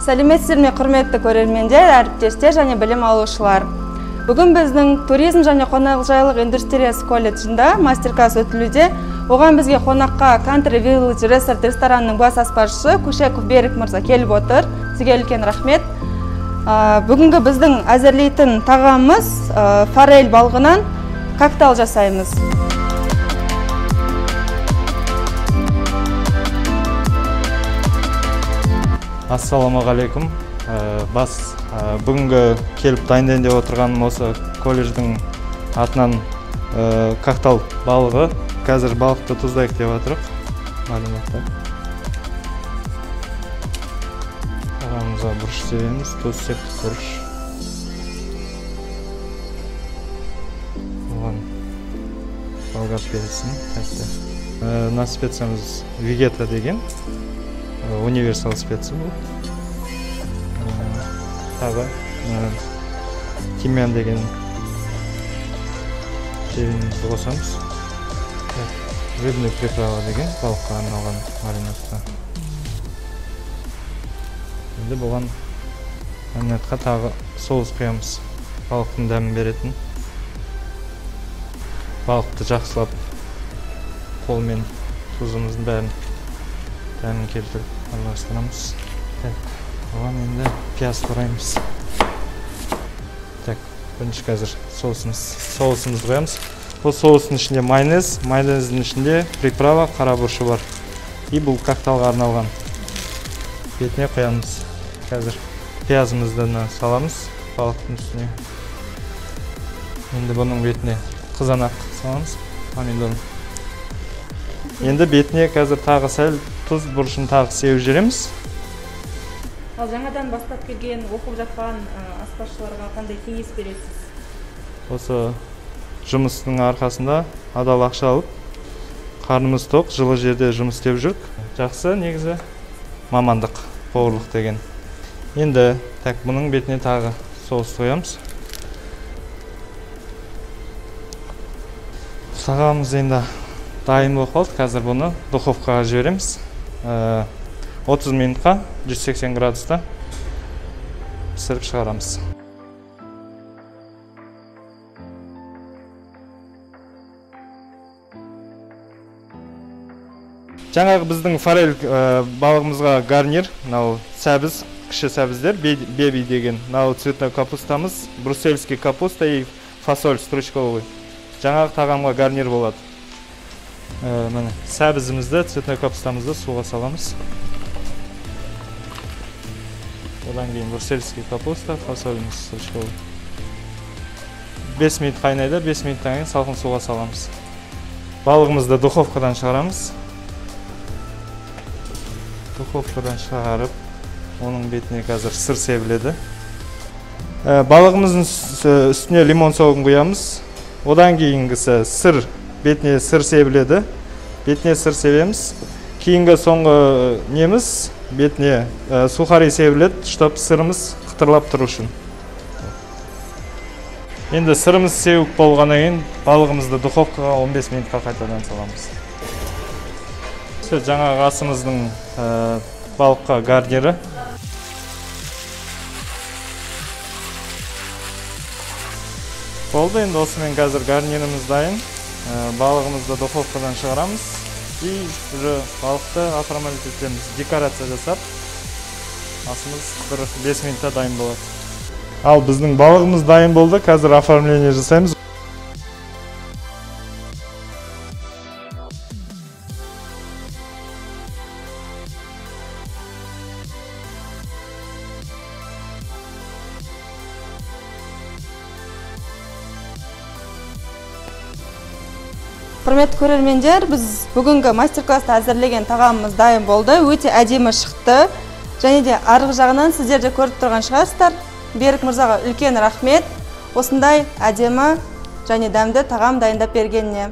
Сәлеметсіздер ме, құрметті көрермендер, әріптестер және білім алушылар. Бүгін біздің туризм және қонақжайлық индустриясы колледжінде мастер-класс өтілуде. Оған бізге қонаққа Country Village Resort ресторанының бас аспазшысы Кушеков Берік мырза келіп отыр. Сізге үлкен рахмет. Бүгінгі біздің әзірлейтін тағамымыз форель балығынан коктейль жасаймыз. Ассаламағалейкум. Бүгінгі келіп дайындайын деп отырғаным осы колледждің атынан коктейль балығы. Қазір балықты тұздайық деп отырық. Мәліметті. Арамызға бұрыш себеміз, тұз септі бұрыш. Оған балғар пересін тәтті. Мына специямыз Vegeta деген. Универсал специя бұл. Тағы тимьян деген жерімізді қосамыз. Рыбный приправа деген балыққа арналған маринадқа. Енді бұған маринадқа тағы соус құямыз. Балықтың дәмін беретін. Балықты жақсылап қолмен тұзымыздың бәрін дәмін келтіріп араластырамыз. Оған енді пияз құраймыз. Бірінші қазір соусымызды қоямыз. Бұл соустың ішінде майонез, майонездің ішінде приправа, қара бұрышы бар. И бұл коктейльға арналған. Бетіне қоямыз. Қазір пиязымызды саламыз балықтың үстіне. Енді бұның бетіне қызанақ саламыз, помидорын. Енді бетіне қазір тағы сәл тұз бұрышын тағы сеуіп жібереміз. Ал жаңадан бастап келген, оқып жатқан аспазшыларға қандай кеңес бересіз? Осы жұмыстың арқасында адал ақша алып, қарнымыз тоқ, жылы жерде жұмыс істеп жүрік. Жақсы негізі мамандық, поварлық деген. Енді бұның бетіне тағы соус қоямыз. Тағамыз енді дайын болып қалды. Қазір бұны духовкаға жібереміз. 30 минутқа 180 градуста пісіріп шығарамыз. Жаңағы біздің форель балығымызға гарнир, сәбіз, кіші сәбіздер, беби деген, цветной капустамыз, брюссельский капуста и фасоль стручковый. Жаңағы тағамға гарнир болады. Сәбізімізді, цветной капустамызды суға саламыз. Одан кейін брюссельский капуста, фасоліміз стручковый. 5 минут қайнайды, 5 минуттан кейін салқын суға саламыз. Балығымызды духовкадан шығарамыз. Духовкадан шығарып, оның бетіне қазір сыр себіледі. Балығымыздың үстіне лимон соғын құямыз. Одан кейінгісі сыр, бетіне сыр себіледі. Бетіне сыр себеміз. Кейінгі соңғы неміз бетіне сухари себіледі, чтобы сырымыз қытырлап тұру үшін. Енді сырымыз сеуіп болғаннан кейін балығымызды духовкаға 15 минутқа қайтадан саламыз. Жаңағы асымыздың балыққа гарнирі. Болды, енді осымен қазір гарниріміз дайын. Балығымызды духовкадан шығарамыз. И уже балықты оформлять етеміз, декорация жасап, асымыз 5 минутта дайын болады. Ал біздің балығымыз дайын болды, қазір оформление жасаймыз. Құрметті көрермендер, біз бүгінгі мастер-классты әзірлеген тағамымыз дайын болды. Өте әдемі шықты. Және де арғы жағынан сіздер де көріп тұрған шығарсыздар. Берік мырзаға үлкен рахмет. Осындай әдемі және дәмді тағам дайындап бергеніне.